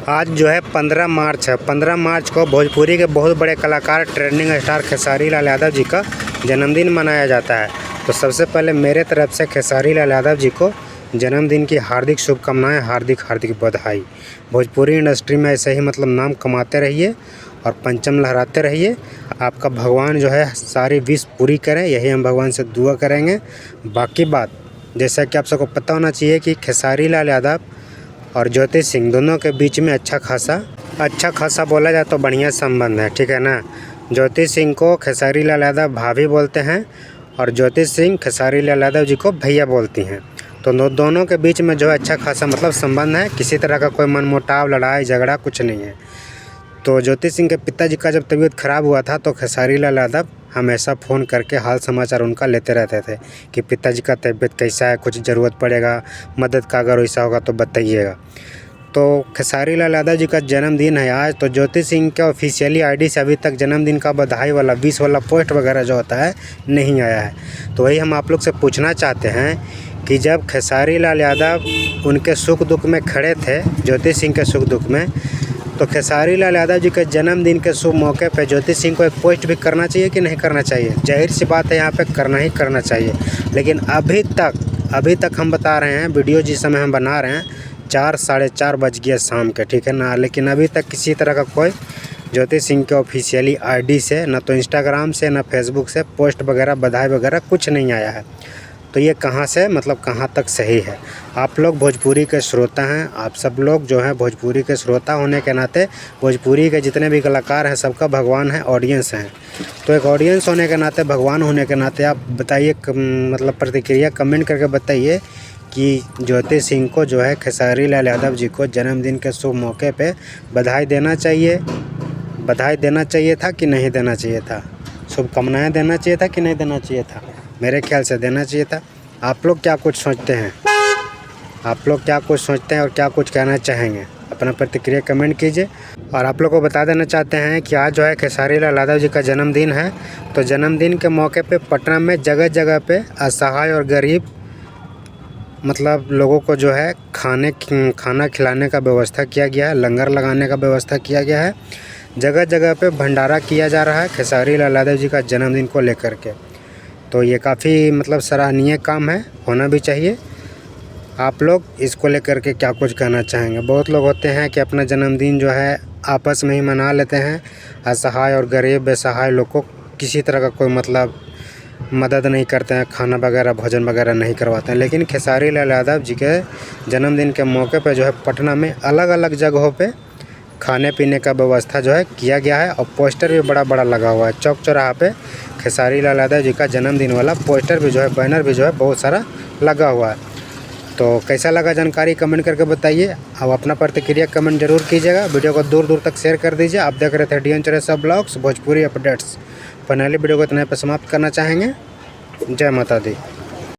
आज जो है 15 मार्च है। 15 मार्च को भोजपुरी के बहुत बड़े कलाकार ट्रेंडिंग स्टार खेसारी लाल यादव जी का जन्मदिन मनाया जाता है। तो सबसे पहले मेरे तरफ से खेसारी लाल यादव जी को जन्मदिन की हार्दिक शुभकामनाएं, हार्दिक बधाई। भोजपुरी इंडस्ट्री में ऐसे ही नाम कमाते रहिए और परचम लहराते रहिए। आपका भगवान जो है सारी विश पूरी करें, यही हम भगवान से दुआ करेंगे। बाकी बात जैसा कि आप सबको पता होना चाहिए कि खेसारी लाल यादव और ज्योति सिंह दोनों के बीच में अच्छा खासा बोला जाए तो बढ़िया संबंध है, ठीक है ना। ज्योति सिंह को खेसारी लाल यादव भाभी बोलते हैं और ज्योति सिंह खेसारी लाल यादव जी को भैया बोलती हैं। तो दोनों के बीच में जो है अच्छा खासा संबंध है। किसी तरह का कोई मनमुटाव, लड़ाई झगड़ा कुछ नहीं है। तो ज्योति सिंह के पिताजी का जब तबीयत ख़राब हुआ था तो खेसारी लाल यादव हमेशा फ़ोन करके हाल समाचार उनका लेते रहते थे कि पिताजी का तबीयत कैसा है, कुछ ज़रूरत पड़ेगा, मदद का अगर वैसा होगा तो बताइएगा। तो खेसारी लाल यादव जी का जन्मदिन है आज। तो ज्योति सिंह के ऑफिशियली आईडी से अभी तक जन्मदिन का बधाई वाला 20 वाला पोस्ट वगैरह जो होता है नहीं आया है। तो वही हम आप लोग से पूछना चाहते हैं कि जब खेसारी लाल यादव उनके सुख दुख में खड़े थे, ज्योति सिंह के सुख दुख में, तो खेसारी लाल यादव जी के जन्मदिन के शुभ मौके पे ज्योति सिंह को एक पोस्ट भी करना चाहिए कि नहीं करना चाहिए? जाहिर सी बात है यहाँ पे करना ही करना चाहिए। लेकिन अभी तक हम बता रहे हैं, वीडियो जिस समय हम बना रहे हैं 4 साढ़े 4 बज गया शाम के, ठीक है ना। लेकिन अभी तक किसी तरह का कोई ज्योति सिंह के ऑफिशियली आईडी से, ना तो इंस्टाग्राम से, ना फेसबुक से पोस्ट वगैरह, बधाई वगैरह कुछ नहीं आया है। तो ये कहाँ से कहाँ तक सही है? आप लोग भोजपुरी के श्रोता हैं, आप सब लोग जो हैं भोजपुरी के श्रोता होने के नाते भोजपुरी के जितने भी कलाकार हैं सबका भगवान है, ऑडियंस हैं। तो एक ऑडियंस होने के नाते, भगवान होने के नाते आप बताइए, प्रतिक्रिया कमेंट करके बताइए कि ज्योति सिंह को जो है खेसारी लाल यादव जी को जन्मदिन के शुभ मौके पे बधाई देना चाहिए था कि नहीं देना चाहिए था? शुभकामनाएँ देना चाहिए था कि नहीं देना चाहिए था? मेरे ख्याल से देना चाहिए था। आप लोग क्या कुछ सोचते हैं? और क्या कुछ कहना चाहेंगे? अपना प्रतिक्रिया कमेंट कीजिए। और आप लोग को बता देना चाहते हैं कि आज जो है खेसारी लाल यादव जी का जन्मदिन है। तो जन्मदिन के मौके पे पटना में जगह जगह पे असहाय और गरीब लोगों को जो है खाना खिलाने का व्यवस्था किया गया है, लंगर लगाने का व्यवस्था किया गया है। जगह जगह पे भंडारा किया जा रहा है खेसारी लाल यादव जी का जन्मदिन को लेकर के। तो ये काफ़ी सराहनीय काम है, होना भी चाहिए। आप लोग इसको लेकर के क्या कुछ कहना चाहेंगे? बहुत लोग होते हैं कि अपना जन्मदिन जो है आपस में ही मना लेते हैं। असहाय और गरीब बेसहाय लोग को किसी तरह का कोई मदद नहीं करते हैं, खाना वगैरह भोजन वगैरह नहीं करवाते हैं। लेकिन खेसारी लाल यादव जी के जन्मदिन के मौके पे जो है पटना में अलग अलग जगहों पे खाने पीने का व्यवस्था जो है किया गया है। और पोस्टर भी बड़ा लगा हुआ है। चौक चौराहा पे खेसारी लाल यादव जी का जन्मदिन वाला पोस्टर भी जो है, बैनर भी जो है बहुत सारा लगा हुआ है। तो कैसा लगा जानकारी कमेंट करके बताइए। अब अपना प्रतिक्रिया कमेंट जरूर कीजिएगा। वीडियो को दूर तक शेयर कर दीजिए। आप देख रहे थे DN Chaurasia blogs, Bhojpuri updates. Finally video को इतने पे समाप्त करना चाहेंगे। जय माता दी।